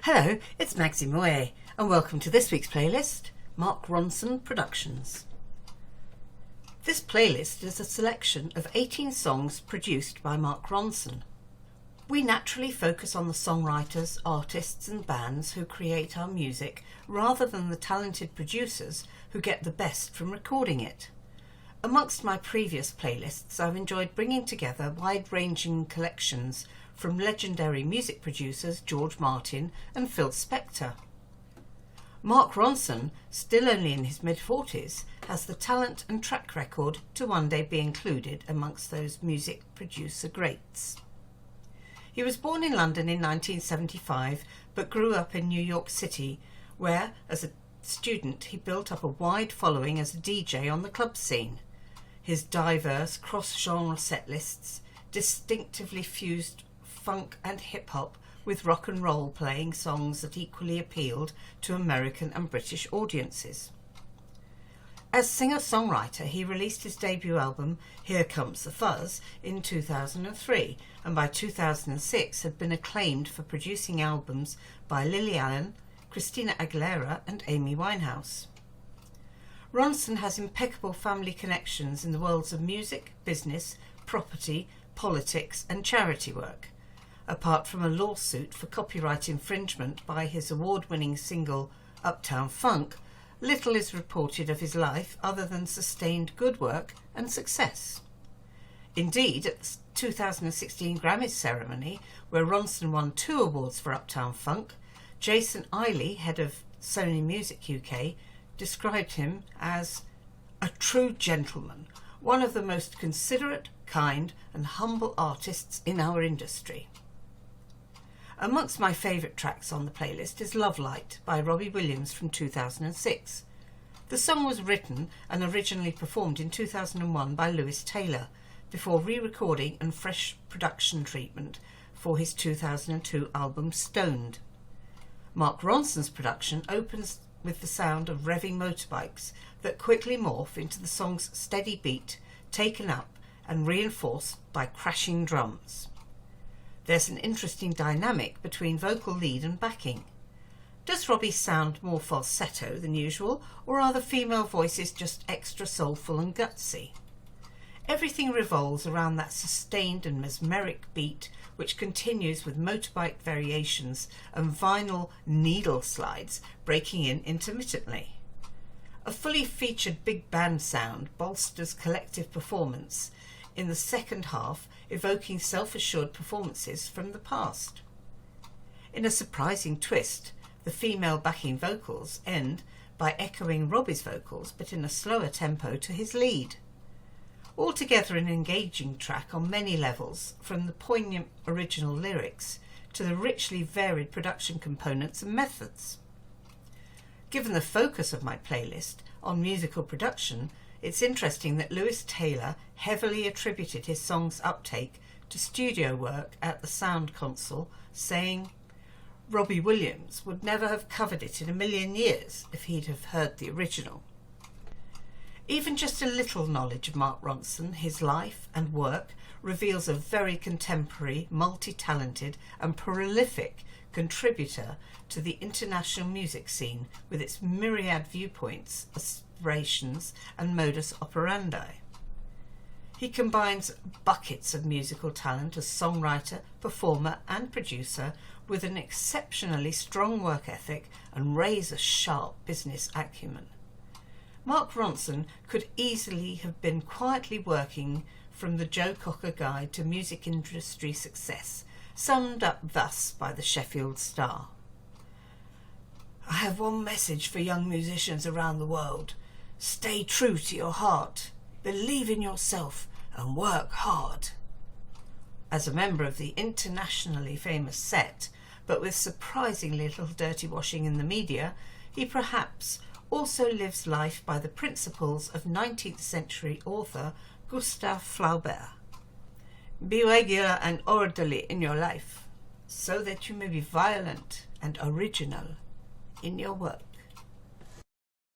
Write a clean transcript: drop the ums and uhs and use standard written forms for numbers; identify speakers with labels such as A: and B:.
A: Hello, it's Maxi Moye, and welcome to this week's playlist, Mark Ronson Productions. This playlist is a selection of 18 songs produced by Mark Ronson. We naturally focus on the songwriters, artists and bands who create our music rather than the talented producers who get the best from recording it. Amongst my previous playlists, I've enjoyed bringing together wide-ranging collections from legendary music producers George Martin and Phil Spector. Mark Ronson, still only in his mid-40s, has the talent and track record to one day be included amongst those music producer greats. He was born in London in 1975 but grew up in New York City, where, as a student, he built up a wide following as a DJ on the club scene. His diverse cross-genre set lists distinctively fused funk and hip-hop with rock and roll, playing songs that equally appealed to American and British audiences. As singer-songwriter, he released his debut album Here Comes the Fuzz in 2003, and by 2006 had been acclaimed for producing albums by Lily Allen, Christina Aguilera and Amy Winehouse. Ronson has impeccable family connections in the worlds of music, business, property, politics and charity work. Apart from a lawsuit for copyright infringement by his award-winning single Uptown Funk, little is reported of his life other than sustained good work and success. Indeed, at the 2016 Grammys ceremony, where Ronson won 2 awards for Uptown Funk, Jason Eiley, head of Sony Music UK, described him as a true gentleman, one of the most considerate, kind and humble artists in our industry. Amongst my favourite tracks on the playlist is Love Light by Robbie Williams from 2006. The song was written and originally performed in 2001 by Lewis Taylor, before re-recording and fresh production treatment for his 2002 album Stoned. Mark Ronson's production opens with the sound of revving motorbikes that quickly morph into the song's steady beat, taken up and reinforced by crashing drums. There's an interesting dynamic between vocal lead and backing. Does Robbie sound more falsetto than usual, or are the female voices just extra soulful and gutsy? Everything revolves around that sustained and mesmeric beat, which continues with motorbike variations and vinyl needle slides breaking in intermittently. A fully featured big band sound bolsters collective performance in the second half, evoking self-assured performances from the past. In a surprising twist, the female backing vocals end by echoing Robbie's vocals, but in a slower tempo to his lead. Altogether an engaging track on many levels, from the poignant original lyrics to the richly varied production components and methods. Given the focus of my playlist on musical production, it's interesting that Lewis Taylor heavily attributed his song's uptake to studio work at the sound console, saying, "Robbie Williams would never have covered it in a million years if he'd have heard the original." Even just a little knowledge of Mark Ronson, his life and work, reveals a very contemporary, multi-talented and prolific contributor to the international music scene with its myriad viewpoints, aspirations and modus operandi. He combines buckets of musical talent as songwriter, performer and producer with an exceptionally strong work ethic and razor-sharp business acumen. Mark Ronson could easily have been quietly working from the Joe Cocker Guide to Music Industry Success, summed up thus by the Sheffield Star. "I have one message for young musicians around the world. Stay true to your heart, believe in yourself and work hard." As a member of the internationally famous set, but with surprising little dirty washing in the media, he perhaps also lives life by the principles of 19th century author Gustave Flaubert. Be regular and orderly in your life, so that you may be violent and original in your work.